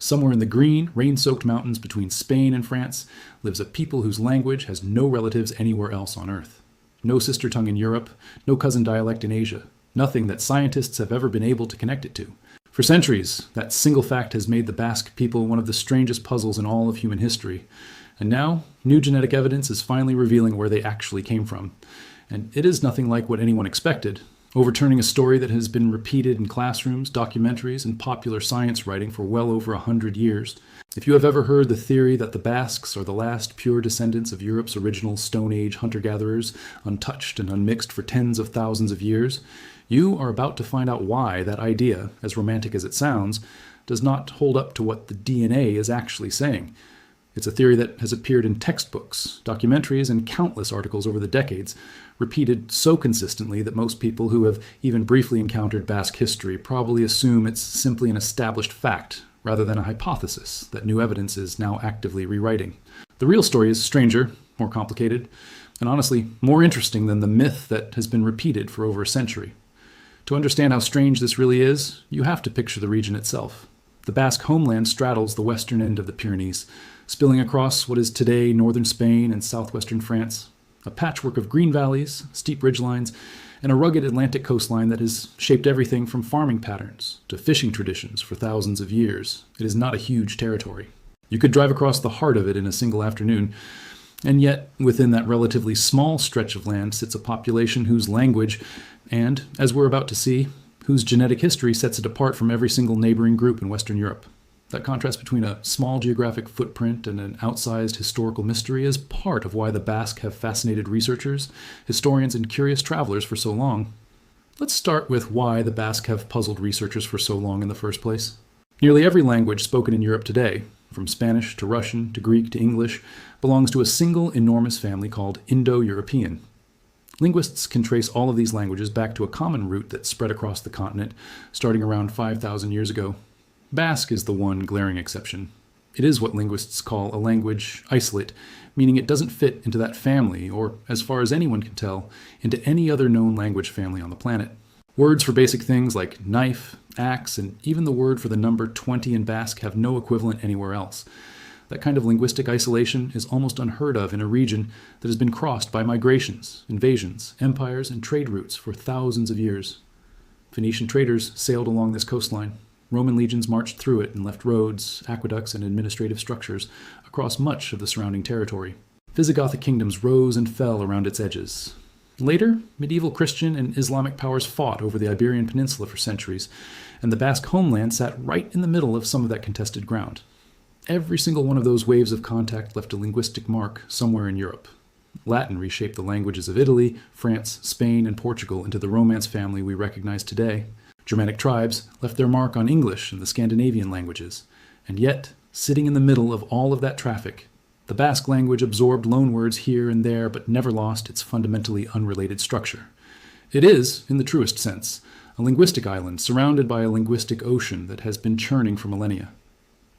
Somewhere in the green, rain-soaked mountains between Spain and France lives a people whose language has no relatives anywhere else on Earth. No sister tongue in Europe, no cousin dialect in Asia, nothing that scientists have ever been able to connect it to. For centuries, that single fact has made the Basque people one of the strangest puzzles in all of human history. And now, new genetic evidence is finally revealing where they actually came from. And it is nothing like what anyone expected, overturning a story that has been repeated in classrooms, documentaries, and popular science writing for well over 100 years. If you have ever heard the theory that the Basques are the last pure descendants of Europe's original Stone Age hunter-gatherers, untouched and unmixed for tens of thousands of years, you are about to find out why that idea, as romantic as it sounds, does not hold up to what the DNA is actually saying. It's a theory that has appeared in textbooks, documentaries, and countless articles over the decades, repeated so consistently that most people who have even briefly encountered Basque history probably assume it's simply an established fact, rather than a hypothesis that new evidence is now actively rewriting. The real story is stranger, more complicated, and honestly more interesting than the myth that has been repeated for over a century. To understand how strange this really is, you have to picture the region itself. The Basque homeland straddles the western end of the Pyrenees, spilling across what is today northern Spain and southwestern France, a patchwork of green valleys, steep ridgelines, and a rugged Atlantic coastline that has shaped everything from farming patterns to fishing traditions for thousands of years. It is not a huge territory. You could drive across the heart of it in a single afternoon, and yet within that relatively small stretch of land sits a population whose language, and, as we're about to see, whose genetic history sets it apart from every single neighboring group in Western Europe. That contrast between a small geographic footprint and an outsized historical mystery is part of why the Basque have fascinated researchers, historians, and curious travelers for so long. Let's start with why the Basque have puzzled researchers for so long in the first place. Nearly every language spoken in Europe today, from Spanish to Russian to Greek to English, belongs to a single enormous family called Indo-European. Linguists can trace all of these languages back to a common root that spread across the continent, starting around 5,000 years ago. Basque is the one glaring exception. It is what linguists call a language isolate, meaning it doesn't fit into that family, or, as far as anyone can tell, into any other known language family on the planet. Words for basic things like knife, axe, and even the word for the number 20 in Basque have no equivalent anywhere else. That kind of linguistic isolation is almost unheard of in a region that has been crossed by migrations, invasions, empires, and trade routes for thousands of years. Phoenician traders sailed along this coastline. Roman legions marched through it and left roads, aqueducts, and administrative structures across much of the surrounding territory. Visigothic kingdoms rose and fell around its edges. Later, medieval Christian and Islamic powers fought over the Iberian Peninsula for centuries, and the Basque homeland sat right in the middle of some of that contested ground. Every single one of those waves of contact left a linguistic mark somewhere in Europe. Latin reshaped the languages of Italy, France, Spain, and Portugal into the Romance family we recognize today. Germanic tribes left their mark on English and the Scandinavian languages. And yet, sitting in the middle of all of that traffic, the Basque language absorbed loanwords here and there but never lost its fundamentally unrelated structure. It is, in the truest sense, a linguistic island surrounded by a linguistic ocean that has been churning for millennia.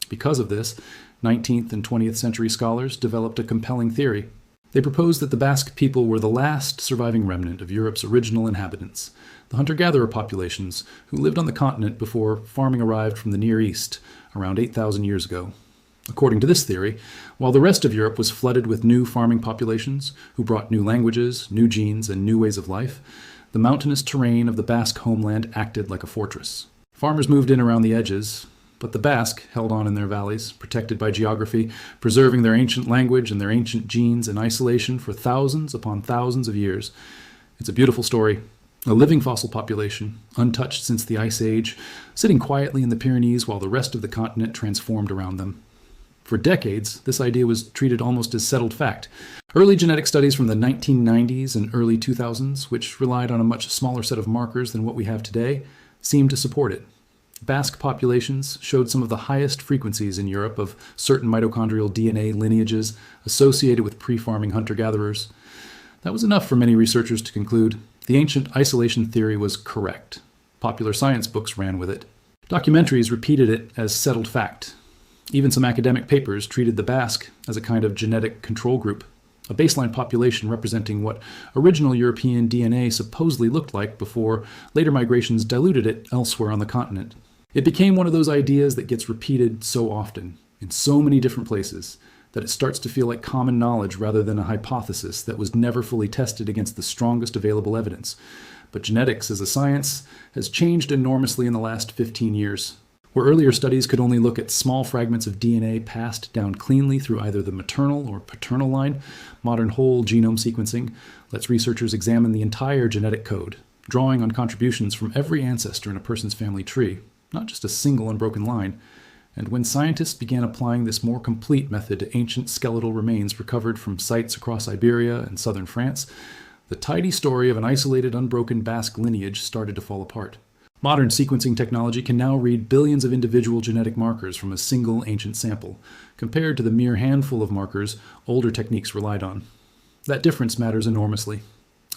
Because of this, 19th and 20th century scholars developed a compelling theory. They proposed that the Basque people were the last surviving remnant of Europe's original inhabitants, the hunter-gatherer populations who lived on the continent before farming arrived from the Near East around 8,000 years ago. According to this theory, while the rest of Europe was flooded with new farming populations who brought new languages, new genes, and new ways of life, the mountainous terrain of the Basque homeland acted like a fortress. Farmers moved in around the edges, but the Basque held on in their valleys, protected by geography, preserving their ancient language and their ancient genes in isolation for thousands upon thousands of years. It's a beautiful story. A living fossil population, untouched since the Ice Age, sitting quietly in the Pyrenees while the rest of the continent transformed around them. For decades, this idea was treated almost as settled fact. Early genetic studies from the 1990s and early 2000s, which relied on a much smaller set of markers than what we have today, seemed to support it. Basque populations showed some of the highest frequencies in Europe of certain mitochondrial DNA lineages associated with pre-farming hunter-gatherers. That was enough for many researchers to conclude the ancient isolation theory was correct. Popular science books ran with it. Documentaries repeated it as settled fact. Even some academic papers treated the Basque as a kind of genetic control group, a baseline population representing what original European DNA supposedly looked like before later migrations diluted it elsewhere on the continent. It became one of those ideas that gets repeated so often, in so many different places, that it starts to feel like common knowledge rather than a hypothesis that was never fully tested against the strongest available evidence. But genetics as a science has changed enormously in the last 15 years. Where earlier studies could only look at small fragments of DNA passed down cleanly through either the maternal or paternal line, modern whole genome sequencing lets researchers examine the entire genetic code, drawing on contributions from every ancestor in a person's family tree, not just a single unbroken line. And when scientists began applying this more complete method to ancient skeletal remains recovered from sites across Iberia and southern France, the tidy story of an isolated, unbroken Basque lineage started to fall apart. Modern sequencing technology can now read billions of individual genetic markers from a single ancient sample, compared to the mere handful of markers older techniques relied on. That difference matters enormously.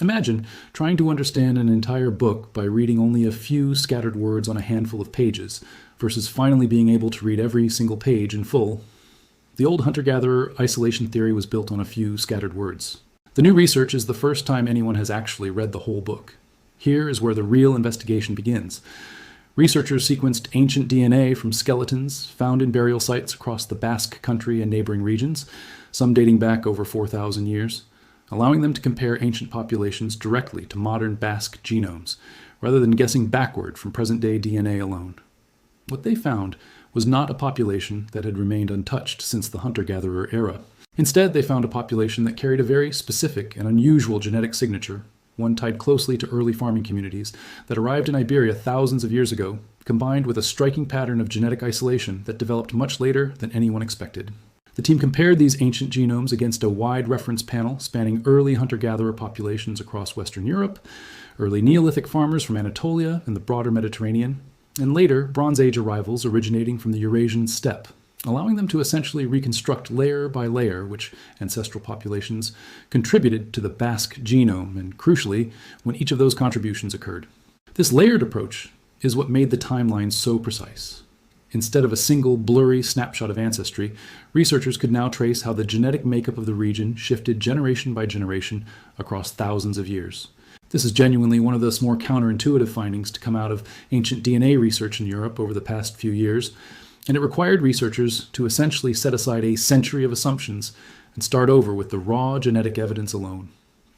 Imagine trying to understand an entire book by reading only a few scattered words on a handful of pages, versus finally being able to read every single page in full. The old hunter-gatherer isolation theory was built on a few scattered words. The new research is the first time anyone has actually read the whole book. Here is where the real investigation begins. Researchers sequenced ancient DNA from skeletons found in burial sites across the Basque country and neighboring regions, some dating back over 4,000 years, allowing them to compare ancient populations directly to modern Basque genomes, rather than guessing backward from present-day DNA alone. What they found was not a population that had remained untouched since the hunter-gatherer era. Instead, they found a population that carried a very specific and unusual genetic signature, one tied closely to early farming communities that arrived in Iberia thousands of years ago, combined with a striking pattern of genetic isolation that developed much later than anyone expected. The team compared these ancient genomes against a wide reference panel spanning early hunter-gatherer populations across Western Europe, early Neolithic farmers from Anatolia and the broader Mediterranean, and later Bronze Age arrivals originating from the Eurasian steppe, allowing them to essentially reconstruct layer by layer which ancestral populations contributed to the Basque genome, and crucially, when each of those contributions occurred. This layered approach is what made the timeline so precise. Instead of a single blurry snapshot of ancestry, researchers could now trace how the genetic makeup of the region shifted generation by generation across thousands of years. This is genuinely one of the more counterintuitive findings to come out of ancient DNA research in Europe over the past few years, and it required researchers to essentially set aside a century of assumptions and start over with the raw genetic evidence alone.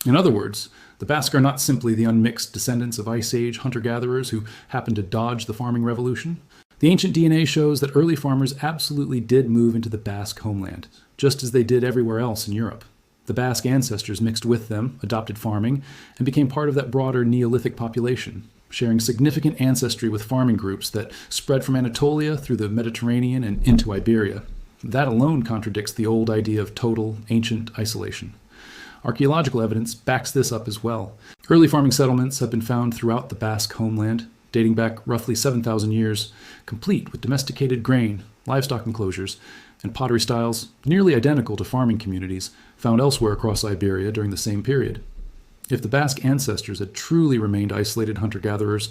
In other words, the Basques are not simply the unmixed descendants of Ice Age hunter-gatherers who happened to dodge the farming revolution. The ancient DNA shows that early farmers absolutely did move into the Basque homeland, just as they did everywhere else in Europe. The Basque ancestors mixed with them, adopted farming, and became part of that broader Neolithic population, sharing significant ancestry with farming groups that spread from Anatolia through the Mediterranean and into Iberia. That alone contradicts the old idea of total, ancient isolation. Archaeological evidence backs this up as well. Early farming settlements have been found throughout the Basque homeland, dating back roughly 7,000 years, complete with domesticated grain, livestock enclosures, and pottery styles nearly identical to farming communities found elsewhere across Iberia during the same period. If the Basque ancestors had truly remained isolated hunter-gatherers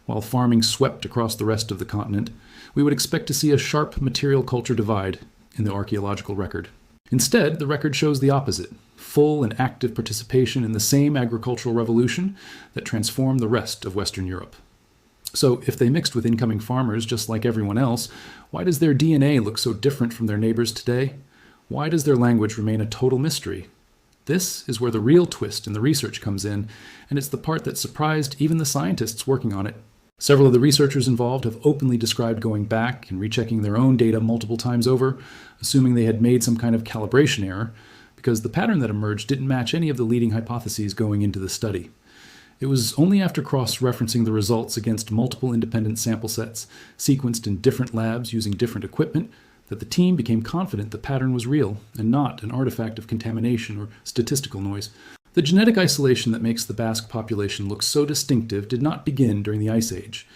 while farming swept across the rest of the continent, we would expect to see a sharp material culture divide in the archaeological record. Instead, the record shows the opposite, full and active participation in the same agricultural revolution that transformed the rest of Western Europe. So if they mixed with incoming farmers just like everyone else, why does their DNA look so different from their neighbors today? Why does their language remain a total mystery? This is where the real twist in the research comes in, and it's the part that surprised even the scientists working on it. Several of the researchers involved have openly described going back and rechecking their own data multiple times over, assuming they had made some kind of calibration error, because the pattern that emerged didn't match any of the leading hypotheses going into the study. It was only after cross-referencing the results against multiple independent sample sets, sequenced in different labs using different equipment, that the team became confident the pattern was real and not an artifact of contamination or statistical noise. The genetic isolation that makes the Basque population look so distinctive did not begin during the Ice Age.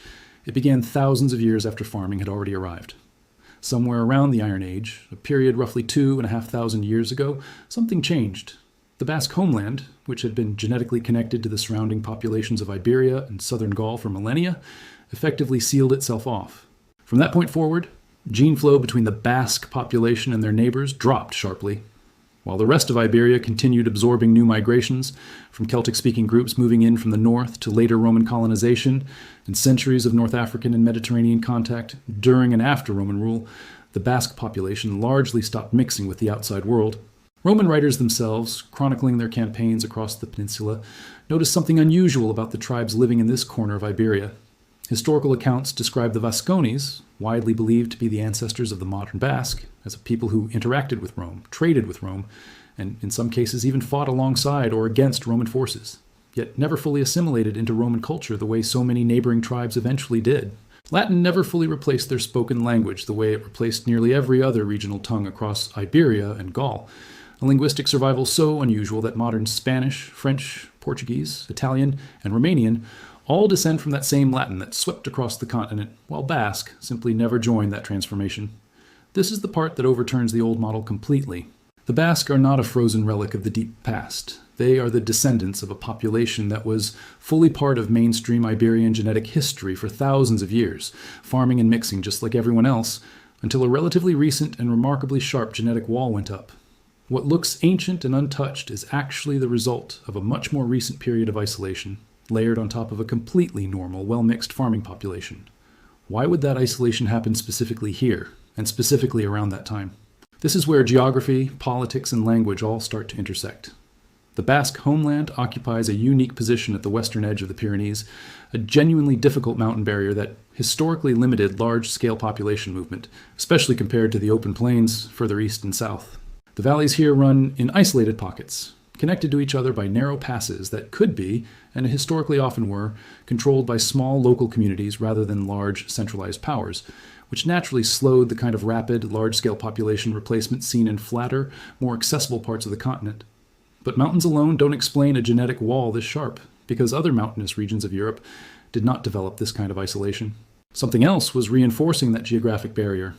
It began thousands of years after farming had already arrived. Somewhere around the Iron Age, a period roughly 2,500 years ago, something changed. The Basque homeland, which had been genetically connected to the surrounding populations of Iberia and southern Gaul for millennia, effectively sealed itself off. From that point forward, gene flow between the Basque population and their neighbors dropped sharply. while the rest of Iberia continued absorbing new migrations, from Celtic-speaking groups moving in from the north to later Roman colonization, and centuries of North African and Mediterranean contact during and after Roman rule, the Basque population largely stopped mixing with the outside world. Roman writers themselves, chronicling their campaigns across the peninsula, noticed something unusual about the tribes living in this corner of Iberia. Historical accounts describe the Vascones, widely believed to be the ancestors of the modern Basque, as a people who interacted with Rome, traded with Rome, and in some cases even fought alongside or against Roman forces, yet never fully assimilated into Roman culture the way so many neighboring tribes eventually did. Latin never fully replaced their spoken language the way it replaced nearly every other regional tongue across Iberia and Gaul, a linguistic survival so unusual that modern Spanish, French, Portuguese, Italian, and Romanian all descend from that same Latin that swept across the continent, while Basque simply never joined that transformation. This is the part that overturns the old model completely. The Basque are not a frozen relic of the deep past. They are the descendants of a population that was fully part of mainstream Iberian genetic history for thousands of years, farming and mixing just like everyone else, until a relatively recent and remarkably sharp genetic wall went up. What looks ancient and untouched is actually the result of a much more recent period of isolation, layered on top of a completely normal, well-mixed farming population. Why would that isolation happen specifically here, and specifically around that time? This is where geography, politics, and language all start to intersect. The Basque homeland occupies a unique position at the western edge of the Pyrenees, a genuinely difficult mountain barrier that historically limited large-scale population movement, especially compared to the open plains further east and south. The valleys here run in isolated pockets, connected to each other by narrow passes that could be, and historically often were, controlled by small local communities rather than large centralized powers, which naturally slowed the kind of rapid, large-scale population replacement seen in flatter, more accessible parts of the continent. But mountains alone don't explain a genetic wall this sharp, because other mountainous regions of Europe did not develop this kind of isolation. Something else was reinforcing that geographic barrier.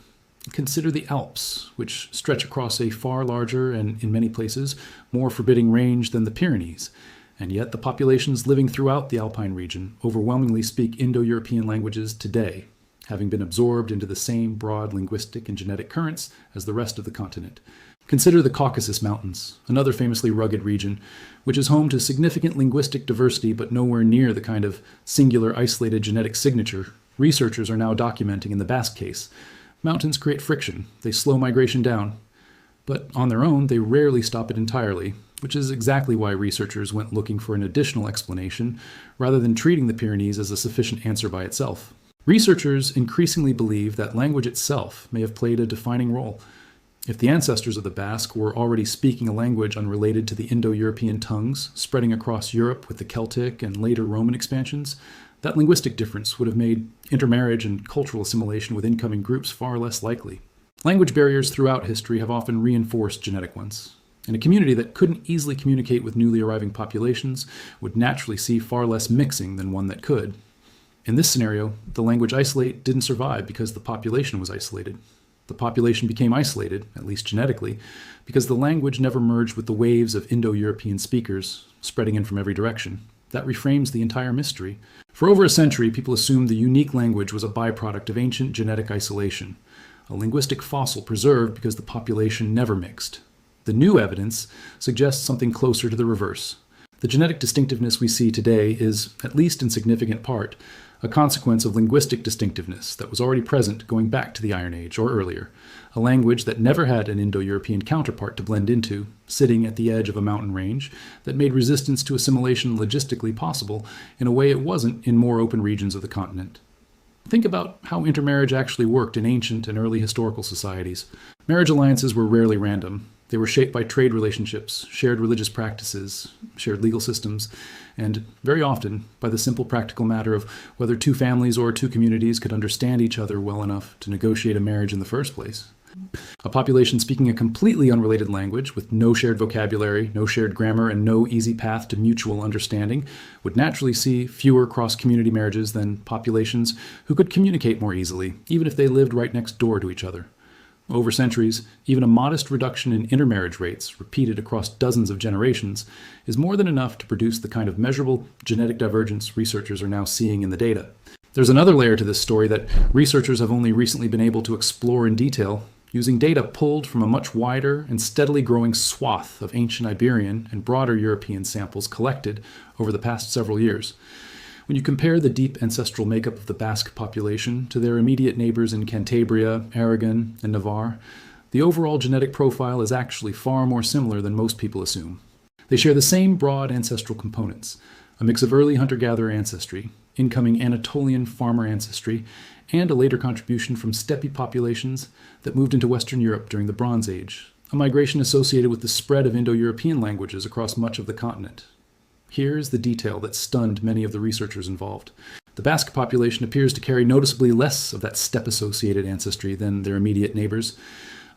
Consider the Alps, which stretch across a far larger and, in many places, more forbidding range than the Pyrenees, and yet the populations living throughout the Alpine region overwhelmingly speak Indo-European languages today, having been absorbed into the same broad linguistic and genetic currents as the rest of the continent. Consider the Caucasus Mountains, another famously rugged region, which is home to significant linguistic diversity but nowhere near the kind of singular isolated genetic signature researchers are now documenting in the Basque case. Mountains create friction, they slow migration down, but on their own they rarely stop it entirely, which is exactly why researchers went looking for an additional explanation rather than treating the Pyrenees as a sufficient answer by itself. Researchers increasingly believe that language itself may have played a defining role. If the ancestors of the Basque were already speaking a language unrelated to the Indo-European tongues spreading across Europe with the Celtic and later Roman expansions, that linguistic difference would have made intermarriage and cultural assimilation with incoming groups far less likely. Language barriers throughout history have often reinforced genetic ones, and a community that couldn't easily communicate with newly arriving populations would naturally see far less mixing than one that could. In this scenario, the language isolate didn't survive because the population was isolated. The population became isolated, at least genetically, because the language never merged with the waves of Indo-European speakers spreading in from every direction. That reframes the entire mystery. For over a century, people assumed the unique language was a byproduct of ancient genetic isolation, a linguistic fossil preserved because the population never mixed. The new evidence suggests something closer to the reverse. The genetic distinctiveness we see today is, at least in significant part, a consequence of linguistic distinctiveness that was already present going back to the Iron Age or earlier, a language that never had an Indo-European counterpart to blend into, sitting at the edge of a mountain range that made resistance to assimilation logistically possible in a way it wasn't in more open regions of the continent. Think about how intermarriage actually worked in ancient and early historical societies. Marriage alliances were rarely random. They were shaped by trade relationships, shared religious practices, shared legal systems, and very often by the simple practical matter of whether two families or two communities could understand each other well enough to negotiate a marriage in the first place. A population speaking a completely unrelated language with no shared vocabulary, no shared grammar, and no easy path to mutual understanding would naturally see fewer cross-community marriages than populations who could communicate more easily, even if they lived right next door to each other. Over centuries, even a modest reduction in intermarriage rates, repeated across dozens of generations, is more than enough to produce the kind of measurable genetic divergence researchers are now seeing in the data. There's another layer to this story that researchers have only recently been able to explore in detail, using data pulled from a much wider and steadily growing swath of ancient Iberian and broader European samples collected over the past several years. When you compare the deep ancestral makeup of the Basque population to their immediate neighbors in Cantabria, Aragon, and Navarre, the overall genetic profile is actually far more similar than most people assume. They share the same broad ancestral components, a mix of early hunter-gatherer ancestry, incoming Anatolian farmer ancestry, and a later contribution from steppe populations that moved into Western Europe during the Bronze Age, a migration associated with the spread of Indo-European languages across much of the continent. Here's the detail that stunned many of the researchers involved. The Basque population appears to carry noticeably less of that steppe-associated ancestry than their immediate neighbors.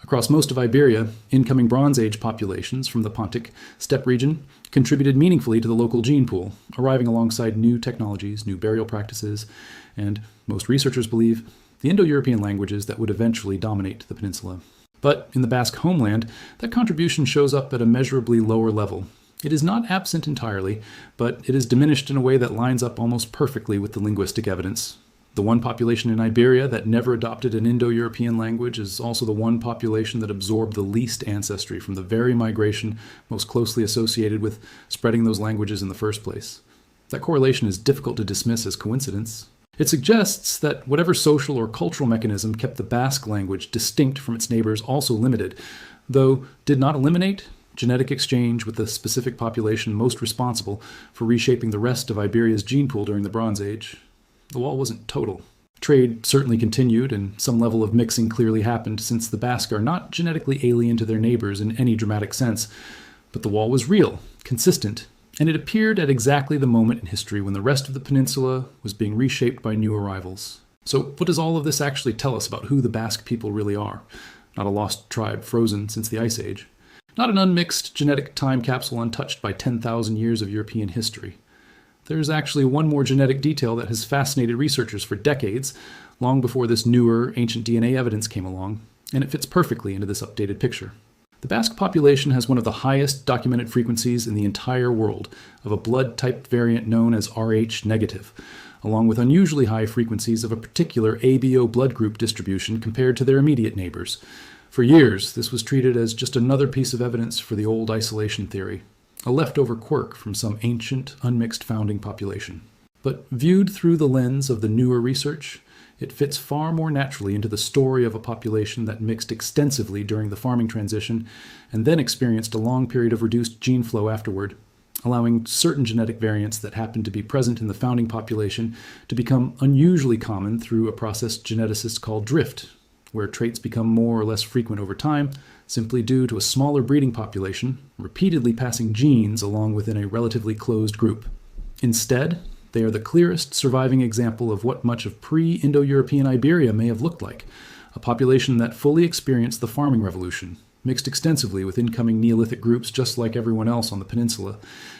Across most of Iberia, incoming Bronze Age populations from the Pontic steppe region contributed meaningfully to the local gene pool, arriving alongside new technologies, new burial practices, and, most researchers believe, the Indo-European languages that would eventually dominate the peninsula. But in the Basque homeland, that contribution shows up at a measurably lower level. It is not absent entirely, but it is diminished in a way that lines up almost perfectly with the linguistic evidence. The one population in Iberia that never adopted an Indo-European language is also the one population that absorbed the least ancestry from the very migration most closely associated with spreading those languages in the first place. That correlation is difficult to dismiss as coincidence. It suggests that whatever social or cultural mechanism kept the Basque language distinct from its neighbors also limited, though did not eliminate, genetic exchange with the specific population most responsible for reshaping the rest of Iberia's gene pool during the Bronze Age. The wall wasn't total. Trade certainly continued, and some level of mixing clearly happened, since the Basque are not genetically alien to their neighbors in any dramatic sense. But the wall was real, consistent, and it appeared at exactly the moment in history when the rest of the peninsula was being reshaped by new arrivals. So what does all of this actually tell us about who the Basque people really are? Not a lost tribe frozen since the Ice Age. Not an unmixed genetic time capsule untouched by 10,000 years of European history. There's actually one more genetic detail that has fascinated researchers for decades, long before this newer, ancient DNA evidence came along, and it fits perfectly into this updated picture. The Basque population has one of the highest documented frequencies in the entire world of a blood-type variant known as Rh negative, along with unusually high frequencies of a particular ABO blood group distribution compared to their immediate neighbors. For years, this was treated as just another piece of evidence for the old isolation theory, a leftover quirk from some ancient, unmixed founding population. But viewed through the lens of the newer research, it fits far more naturally into the story of a population that mixed extensively during the farming transition and then experienced a long period of reduced gene flow afterward, allowing certain genetic variants that happened to be present in the founding population to become unusually common through a process geneticists call drift, where traits become more or less frequent over time, simply due to a smaller breeding population repeatedly passing genes along within a relatively closed group. Instead, they are the clearest surviving example of what much of pre-Indo-European Iberia may have looked like, a population that fully experienced the farming revolution, mixed extensively with incoming Neolithic groups just like everyone else on the peninsula,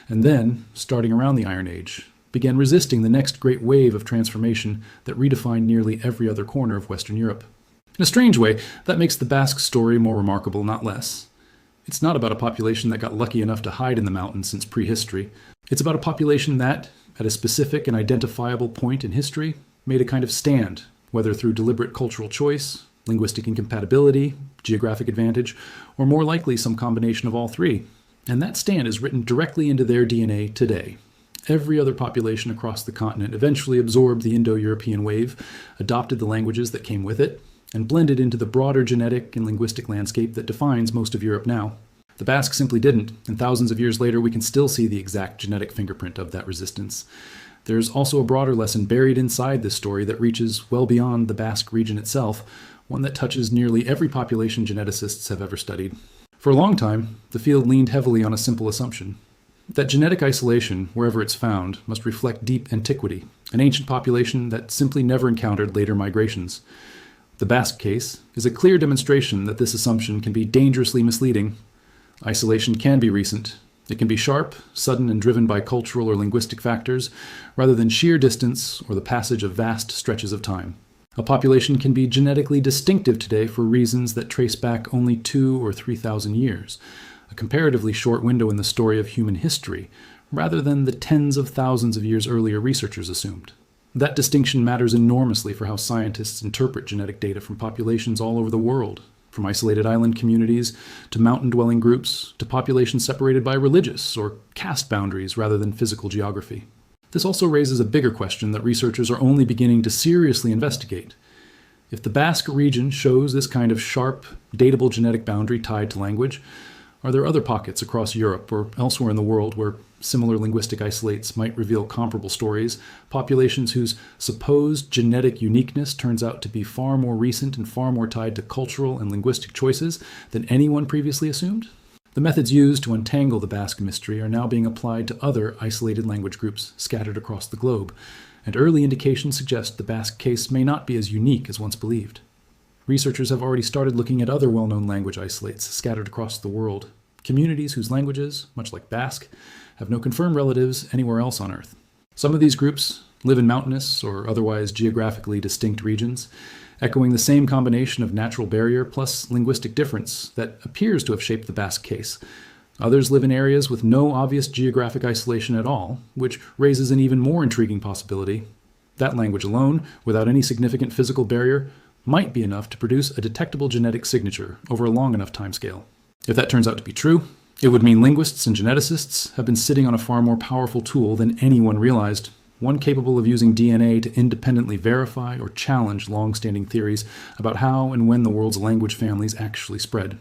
and then, starting around the Iron Age, began resisting the next great wave of transformation that redefined nearly every other corner of Western Europe. In a strange way, that makes the Basque story more remarkable, not less. It's not about a population that got lucky enough to hide in the mountains since prehistory. It's about a population that, at a specific and identifiable point in history, made a kind of stand, whether through deliberate cultural choice, linguistic incompatibility, geographic advantage, or more likely some combination of all three. And that stand is written directly into their DNA today. Every other population across the continent eventually absorbed the Indo-European wave, adopted the languages that came with it, and blended into the broader genetic and linguistic landscape that defines most of Europe now. The Basques simply didn't, and thousands of years later we can still see the exact genetic fingerprint of that resistance. There's also a broader lesson buried inside this story that reaches well beyond the Basque region itself, one that touches nearly every population geneticists have ever studied. For a long time, the field leaned heavily on a simple assumption: that genetic isolation, wherever it's found, must reflect deep antiquity, an ancient population that simply never encountered later migrations. The Basque case is a clear demonstration that this assumption can be dangerously misleading. Isolation can be recent. It can be sharp, sudden, and driven by cultural or linguistic factors, rather than sheer distance or the passage of vast stretches of time. A population can be genetically distinctive today for reasons that trace back only 2,000 or 3,000 years, a comparatively short window in the story of human history, rather than the tens of thousands of years earlier researchers assumed. That distinction matters enormously for how scientists interpret genetic data from populations all over the world, from isolated island communities to mountain-dwelling groups to populations separated by religious or caste boundaries rather than physical geography. This also raises a bigger question that researchers are only beginning to seriously investigate. If the Basque region shows this kind of sharp, datable genetic boundary tied to language, are there other pockets across Europe or elsewhere in the world where similar linguistic isolates might reveal comparable stories, populations whose supposed genetic uniqueness turns out to be far more recent and far more tied to cultural and linguistic choices than anyone previously assumed? The methods used to untangle the Basque mystery are now being applied to other isolated language groups scattered across the globe, and early indications suggest the Basque case may not be as unique as once believed. Researchers have already started looking at other well-known language isolates scattered across the world, communities whose languages, much like Basque, have no confirmed relatives anywhere else on Earth. Some of these groups live in mountainous or otherwise geographically distinct regions, echoing the same combination of natural barrier plus linguistic difference that appears to have shaped the Basque case. Others live in areas with no obvious geographic isolation at all, which raises an even more intriguing possibility. That language alone, without any significant physical barrier, might be enough to produce a detectable genetic signature over a long enough timescale. If that turns out to be true, it would mean linguists and geneticists have been sitting on a far more powerful tool than anyone realized, one capable of using DNA to independently verify or challenge long-standing theories about how and when the world's language families actually spread.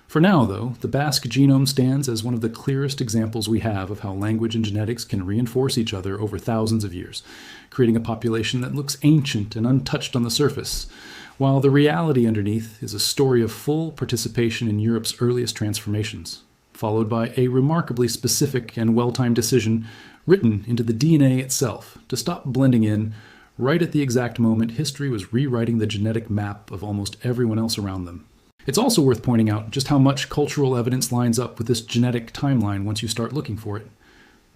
For now, though, the Basque genome stands as one of the clearest examples we have of how language and genetics can reinforce each other over thousands of years, creating a population that looks ancient and untouched on the surface, while the reality underneath is a story of full participation in Europe's earliest transformations, followed by a remarkably specific and well-timed decision written into the DNA itself to stop blending in right at the exact moment history was rewriting the genetic map of almost everyone else around them. It's also worth pointing out just how much cultural evidence lines up with this genetic timeline once you start looking for it.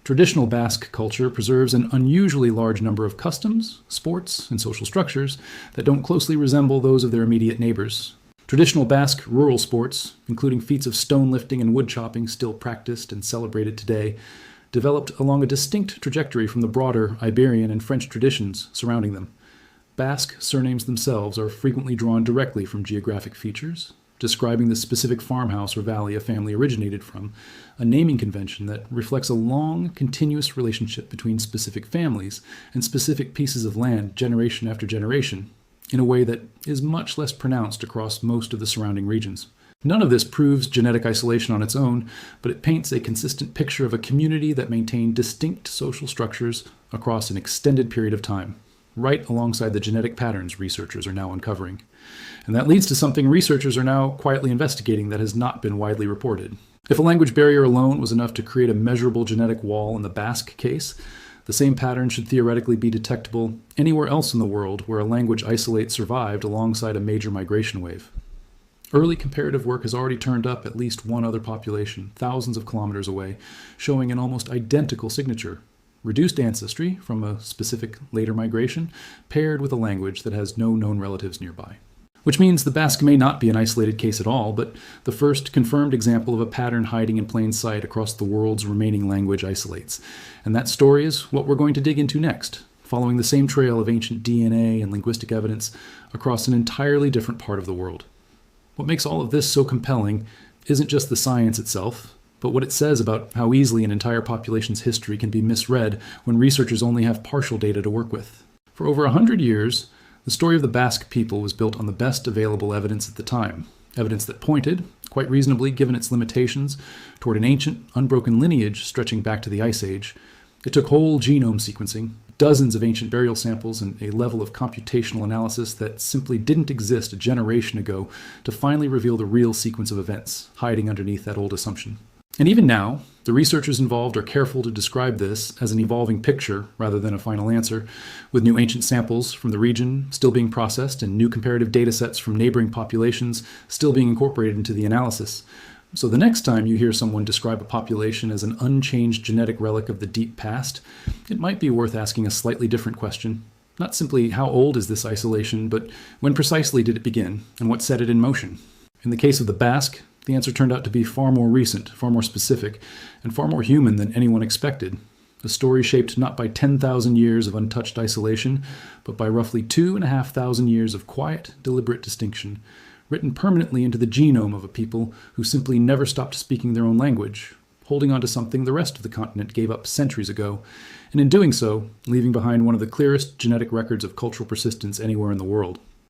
Traditional Basque culture preserves an unusually large number of customs, sports, and social structures that don't closely resemble those of their immediate neighbors. Traditional Basque rural sports, including feats of stone lifting and wood chopping still practiced and celebrated today, developed along a distinct trajectory from the broader Iberian and French traditions surrounding them. Basque surnames themselves are frequently drawn directly from geographic features, describing the specific farmhouse or valley a family originated from, a naming convention that reflects a long, continuous relationship between specific families and specific pieces of land generation after generation, in a way that is much less pronounced across most of the surrounding regions. None of this proves genetic isolation on its own, but it paints a consistent picture of a community that maintained distinct social structures across an extended period of time, right alongside the genetic patterns researchers are now uncovering. And that leads to something researchers are now quietly investigating that has not been widely reported. If a language barrier alone was enough to create a measurable genetic wall in the Basque case, the same pattern should theoretically be detectable anywhere else in the world where a language isolate survived alongside a major migration wave. Early comparative work has already turned up at least one other population, thousands of kilometers away, showing an almost identical signature. Reduced ancestry from a specific later migration, paired with a language that has no known relatives nearby. Which means the Basque may not be an isolated case at all, but the first confirmed example of a pattern hiding in plain sight across the world's remaining language isolates. And that story is what we're going to dig into next, following the same trail of ancient DNA and linguistic evidence across an entirely different part of the world. What makes all of this so compelling isn't just the science itself, but what it says about how easily an entire population's history can be misread when researchers only have partial data to work with. For over 100 years, the story of the Basque people was built on the best available evidence at the time, evidence that pointed, quite reasonably given its limitations, toward an ancient, unbroken lineage stretching back to the Ice Age. It took whole genome sequencing, dozens of ancient burial samples, and a level of computational analysis that simply didn't exist a generation ago to finally reveal the real sequence of events hiding underneath that old assumption. And even now, the researchers involved are careful to describe this as an evolving picture rather than a final answer, with new ancient samples from the region still being processed and new comparative data sets from neighboring populations still being incorporated into the analysis. So the next time you hear someone describe a population as an unchanged genetic relic of the deep past, it might be worth asking a slightly different question. Not simply how old is this isolation, but when precisely did it begin, and what set it in motion? In the case of the Basque, the answer turned out to be far more recent, far more specific, and far more human than anyone expected. A story shaped not by 10,000 years of untouched isolation, but by roughly 2,500 years of quiet, deliberate distinction, written permanently into the genome of a people who simply never stopped speaking their own language, holding on to something the rest of the continent gave up centuries ago, and in doing so, leaving behind one of the clearest genetic records of cultural persistence anywhere in the world.